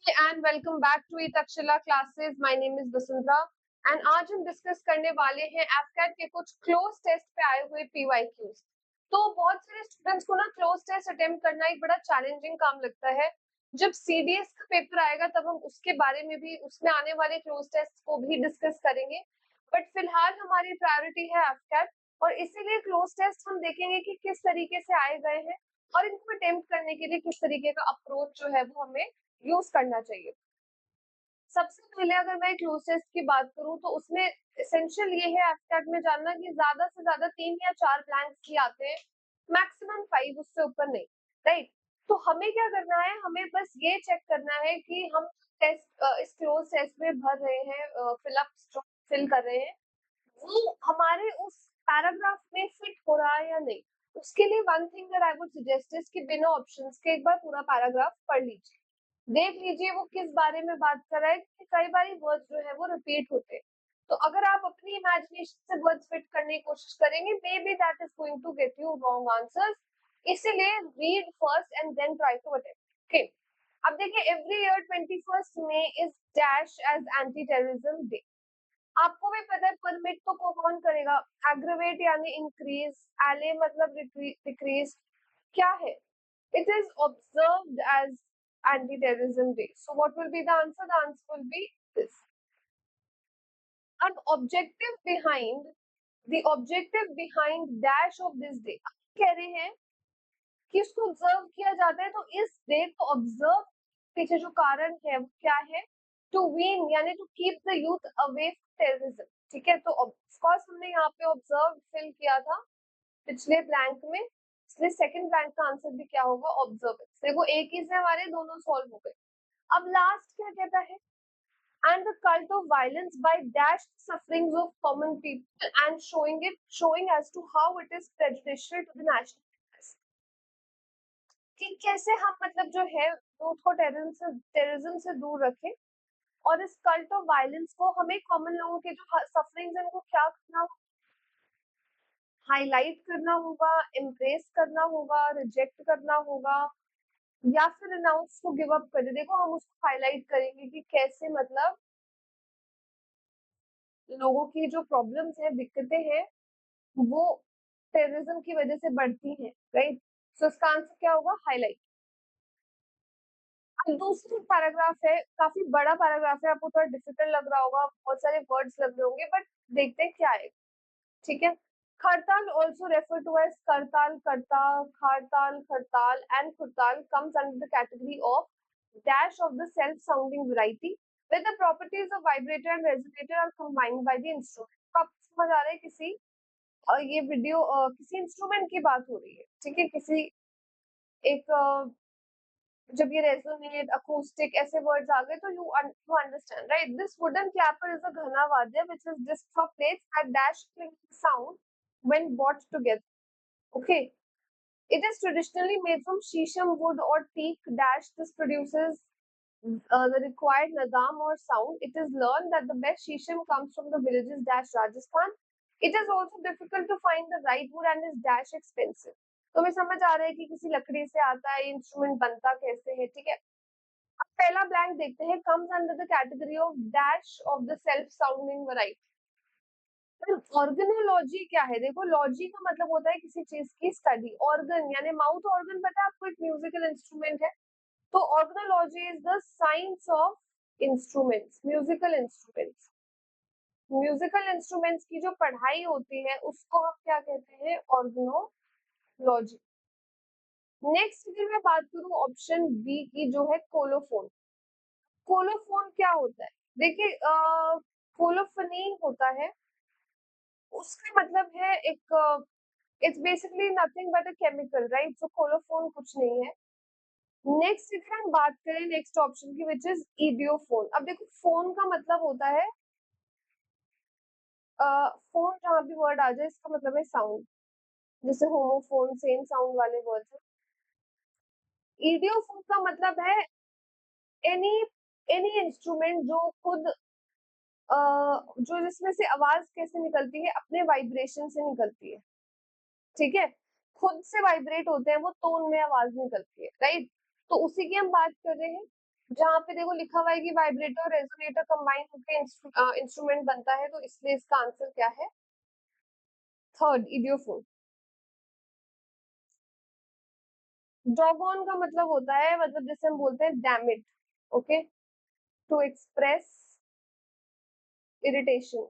And welcome back to Takshashila classes. My name is Vasundhara and आज हम discuss करने वाले हैं एफकैट के कुछ क्लोज टेस्ट पे आए हुए पीवाईक्यूज। तो बहुत सारे स्टूडेंट्स को ना क्लोज टेस्ट अटेम्प्ट करना एक बड़ा चैलेंजिंग काम लगता है। जब सीडीएस का पेपर आएगा तब हम उसके बारे में भी, उसमें आने वाले क्लोज टेस्ट को भी डिस्कस करेंगे, बट फिलहाल हमारी प्रायोरिटी है एफकैट और इसीलिए क्लोज टेस्ट हम देखेंगे कि किस तरीके से आए गए हैं और इनको अटेम्प्ट करने के लिए किस तरीके का अप्रोच जो है वो हमें यूज करना चाहिए। सबसे पहले अगर मैं क्लोज टेस्ट की बात करूं तो उसमें एसेंशियल ये है एफकैट में जानना कि ज्यादा से ज्यादा 3 या 4 ब्लैंक्स ही आते हैं, मैक्सिमम 5, उससे ऊपर नहीं। राइट। तो हमें क्या करना है, हमें बस ये चेक करना है कि हम टेस्ट इस क्लोज टेस्ट में भर रहे हैं, फिल कर रहे हैं, वो हमारे उस पैराग्राफ में फिट हो रहा है या नहीं। उसके लिए one thing that I would suggest is कि बिना ऑप्शंस के एक बार पूरा पैराग्राफ पढ़ लीजिए, देख लीजिए वो किस बारे में बात कर रहा है, क्योंकि कई बार वर्ड्स जो है वो रिपीट होते हैं। तो अगर आप अपनी इमेजिनेशन से वर्ड्स फिट करने की कोशिश करेंगे, may be that is going to get you wrong answers. इसीलिए read first and then try to attempt. Okay. अब देखिए, every year 21 May is dash as anti terrorism day. आपको भी पता है, परमिट तो कौन करेगा, एग्रीवेट यानी इंक्रीज, एले मतलब डिक्रीज, क्या है, it is observed as anti-terrorism day. So what will be the answer? The answer will be this. An objective behind dash of this day. कह रहे हैं कि उसको ऑब्जर्व किया जाता है, तो इस डे को ऑब्जर्व पीछे जो कारण है वो क्या है, टू वीन यानी to keep the youth away from terrorism. ठीक है, तो ऑफकोर्स हमने यहाँ पे ऑब्जर्व फिल किया था पिछले ब्लैंक में, इसलिए सेकंड ब्लैंक का आंसर भी क्या होगा, ऑब्जर्वेंस। देखो एक ही से हमारे दोनों सॉल्व हो गए। अब लास्ट क्या कहता है, and the cult of violence by dash sufferings of common people and showing as to how it is prejudicial to the national interest। कि कैसे हम मतलब जो है यूथ को टेररिज्म से दूर रखें, और इस कल्ट ऑफ वायलेंस को हमें कॉमन लोगों के जो सफरिंग्स है उनको क्या करना, हाईलाइट करना होगा, इम्प्रेस करना होगा, रिजेक्ट करना होगा, या फिर अनाउंस को गिव अप कर दे। देखो हम उसको हाईलाइट करेंगे कि कैसे मतलब लोगों की जो प्रॉब्लम्स है, दिक्कतें हैं, वो टेररिज्म की वजह से बढ़ती हैं। राइट। सो इसका आंसर क्या होगा, हाईलाइट। अब दूसरी पैराग्राफ है, काफी बड़ा पैराग्राफ है, आपको थोड़ा डिफिकल्ट लग रहा होगा, बहुत सारे वर्ड्स लग रहे होंगे, बट देखते हैं क्या है। ठीक है। खड़ताल also referred to as करताल, करता, खाड़ताल, खड़ताल and खुड़ताल comes under the category of dash of the self-sounding variety where the properties of vibrator and resonator are combined by the instrument। तो आपको समझ आ रहा है किसी ये वीडियो किसी इंस्ट्रूमेंट की बात हो रही है। ठीक है, किसी एक जब ये रेजोनेट, अकूस्टिक ऐसे वर्ड्स आ गए तो you understand, right. This wooden clapper is a घना वाद्य which is disc for plates that dash sound when bought together। Okay, it is traditionally made from shisham wood or teak dash. This produces the required nagam or sound. It is learned that the best shisham comes from the villages dash Rajasthan। It is also difficult to find the right wood and is dash expensive। तो हमें समझ आ रहा है कि किसी लकड़ी से आता है, इंस्ट्रूमेंट बनता कैसे है। ठीक है। अब पहला ब्लैंक देखते हैं, comes under the category of dash of the self sounding variety। Organology क्या है, देखो लॉजी का मतलब होता है किसी चीज की स्टडी, ऑर्गन यानी माउथ ऑर्गन, पता है आपको, एक म्यूजिकल इंस्ट्रूमेंट है। तो organology is the science of instruments, musical instruments. Musical instruments की जो पढ़ाई होती है उसको हम क्या कहते हैं, ऑर्गेनोलॉजी। नेक्स्ट अगर मैं बात करूं ऑप्शन बी की, जो है कोलोफोन। कोलोफोन क्या होता है, देखिए कोलोफनी होता है, उसका मतलब है एक, it's basically nothing but a chemical, right. So colophon कुछ नहीं है। नेक्स्ट अगर हम बात करें नेक्स्ट ऑप्शन की, विच इज इडियोफोन। अब देखो फोन का मतलब होता है फोन, जहां भी वर्ड आ जाए इसका मतलब है साउंड, जैसे होमोफोन, सेम साउंड वाले वर्ड है। इडियोफोन का मतलब है एनी एनी इंस्ट्रूमेंट जो खुद जो जिसमें से आवाज कैसे निकलती है, अपने वाइब्रेशन से निकलती है। ठीक है, खुद से वाइब्रेट होते हैं वो, तो उनमें आवाज निकलती है, राइट। तो उसी की हम बात कर रहे हैं। जहाँ पे देखो लिखा हुआ है कि वाइब्रेटर और रेजोनेटर कंबाइन होकर इंस्ट्रूमेंट बनता है, तो इसलिए इसका आंसर क्या है? थर्ड, इडियोफोन। डॉगॉन का मतलब होता है, मतलब जैसे हम बोलते हैं damn it, okay, to express irritation,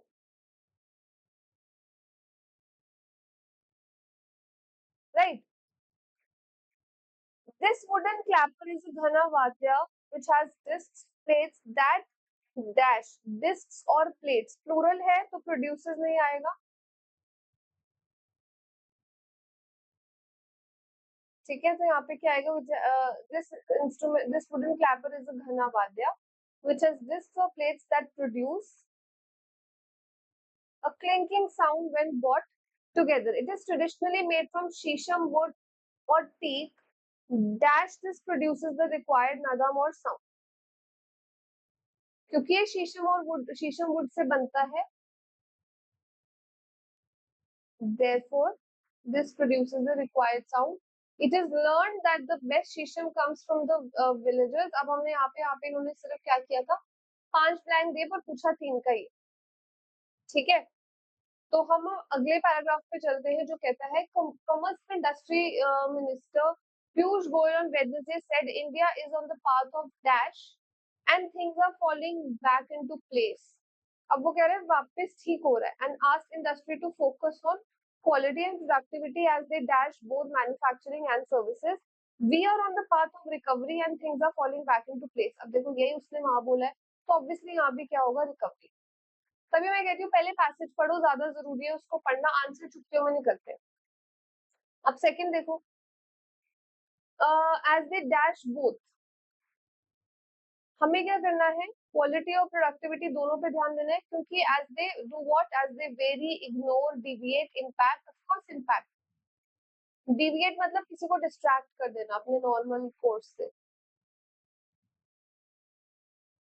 right? This wooden clapper is a Ghana Vatya which has discs, plates that dash, discs और plates plural है तो produces नहीं आएगा, ठीक है? तो यहाँ पे क्या आएगा? This wooden clapper is a Ghana Vatya which has discs or plates that produce a clinking sound when brought together. It is traditionally made from shisham wood or teak. Dash this produces the required nadam or sound. क्योंकि ये शीशम would say बनता है, therefore this produces the required sound. It is learned that the best शीशम comes from the villagers. अब हमने यहाँ पे इन्होंने सिर्फ क्या किया था, 5 ब्लैंक दिए पर पूछा 3 का ही, ठीक है? तो हम अगले पैराग्राफ पे चलते हैं जो कहता है commerce and industry minister Piyush Goyal on Wednesday said India is on the path of dash and things are falling back into place. अब वो कह रहे हैं वापस ठीक हो रहा है and ask industry to focus on quality and productivity as they dash both manufacturing and services. We are on the path of recovery and things are falling back into place. अब देखो यही उसने वहां बोला है, तो ऑब्वियसली यहाँ भी क्या होगा? रिकवरी। तभी मैं कहती हूँ पहले पैसेज पढ़ो, ज्यादा जरूरी है उसको पढ़ना, आंसर चुपके हुए नहीं करते। अब सेकंड देखो, एज दे डैश बोथ, हमें क्या करना है? क्वालिटी और प्रोडक्टिविटी दोनों पे ध्यान देना है, क्योंकि as they do what, as they vary, ignore, deviate, impact, of course impact. Deviate मतलब किसी को डिस्ट्रैक्ट कर देना अपने नॉर्मल कोर्स से,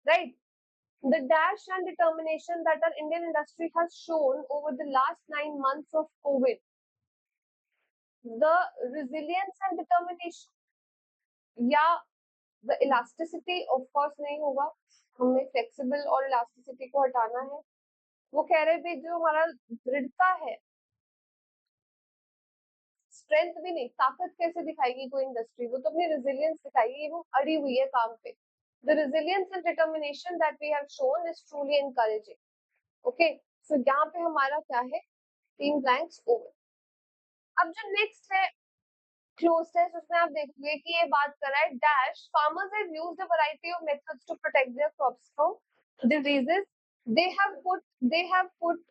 right? The dash and determination that our Indian industry has shown over the last 9 months of COVID, the resilience and determination, या the elasticity of course नहीं होगा, हमें फ्लेक्सिबल और इलास्टिसिटी को हटाना है। वो कह रहे थे जो हमारा दृढ़ता है, स्ट्रेंथ भी नहीं, ताकत कैसे दिखाएगी कोई इंडस्ट्री? वो तो अपनी रेजिलियंस दिखाएगी, वो अड़ी हुई है काम पे। The resilience and determination that we have shown is truly encouraging. Okay, so यहाँ पे हमारा क्या है? 3 ब्लैंक्स ओवर। अब जो नेक्स्ट है क्लोज टेस्ट, उसमें आप देखोगे कि ये बात कर रहा है dash farmers have used a variety of methods to protect their crops from diseases. They have put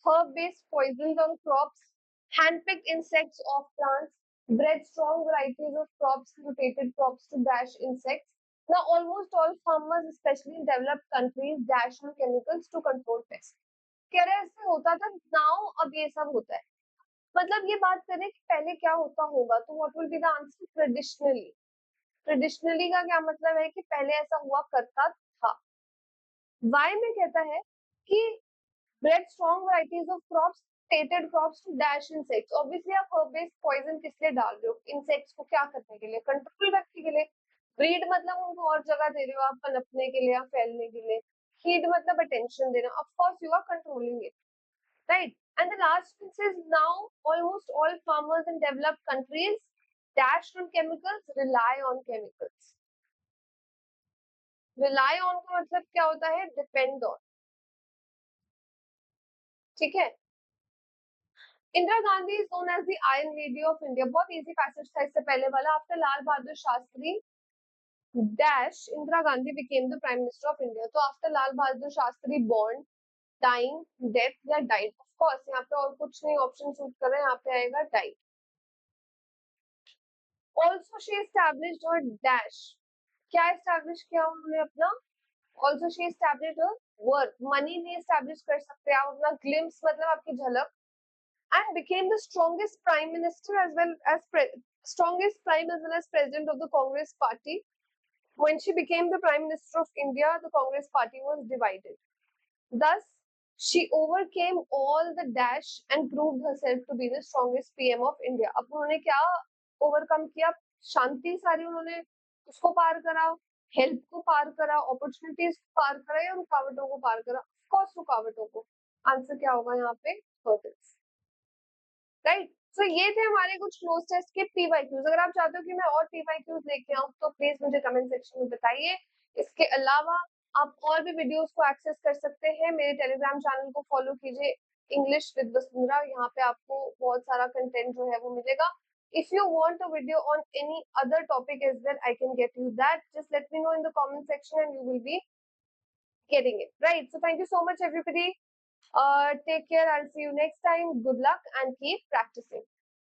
herb based poisons on crops, handpicked insects off plants, bred strong varieties of crops, rotated crops to dash insects. Now almost all farmers, especially in developed countries, dash on chemicals to control pests. कह रहे ऐसे होता था, now अब ये सब होता है। मतलब ये बात करें कि पहले क्या होता होगा, तो what will be the answer? Traditionally. Traditionally का क्या मतलब है? कि पहले ऐसा हुआ करता था। वाई में कहता है कि breed strong varieties of crops, rotated crops to dash insects. Obviously आप हर्ब बेस्ड पॉइजन किस लिए डाल रहे हो? इंसेक्ट्स को क्या करने के लिए? कंट्रोल रखने के लिए। ब्रीड मतलब उनको और जगह दे रहे हो आप, पनपने के लिए या फैलने के लिए। फीड मतलब अटेंशन देना। Of course you are controlling it, right? And the last one says now almost all farmers in developed countries dash on chemicals, rely on chemicals. Rely on का मतलब क्या होता है? Depend on, ठीक है? Indira Gandhi is known as the iron lady of India. बहुत easy passage था इससे पहले वाला। After Lal Bahadur Shastri dash Indira Gandhi became the prime minister of India. तो after Lal Bahadur Shastri born, dying, death या died? ऑफ कोर्स यहाँ पे और कुछ नहीं ऑप्शन सूट कर रहे हैं, यहाँ पे आएगा died. Also she established her dash, क्या एस्टैब्लिश किया उन्होंने अपना? Also she established her work, money नहीं एस्टैब्लिश कर सकते आप अपना, ग्लिम्स मतलब आपकी झलक, and became the strongest prime minister as well as strongest prime as well as president of the Congress party. When she became the prime minister of India, the Congress party was divided. Thus she overcame all the dash and proved herself to be the strongest PM of India. अब उन्होंने क्या overcome किया? शांति सारी उन्होंने उसको पार करा, help को पार करा, अपॉर्चुनिटीज को पार करा या रुकावटों को पार करा? ऑफ कोर्स रुकावटों को। आंसर क्या होगा यहाँ पे? हर्डल्स। राइट। सो ये थे हमारे कुछ क्लोज टेस्ट के पीवाईक्यूज। अगर आप चाहते हो कि मैं और पीवाईक्यूज लेके आऊं तो प्लीज मुझे कमेंट सेक्शन में बताइए। इसके अलावा आप और भी वीडियोस को एक्सेस कर सकते हैं। मेरे टेलीग्राम चैनल को फॉलो कीजिए, इंग्लिश विद वसुंधरा। यहाँ पे आपको बहुत सारा कंटेंट जो है वो मिलेगा। If you want a video on any other topic as well, I can get you that. Just let me know in the comment section and you will be getting it. Right. So thank you so much, everybody. Take care. I'll see you next time. Good luck and keep practicing.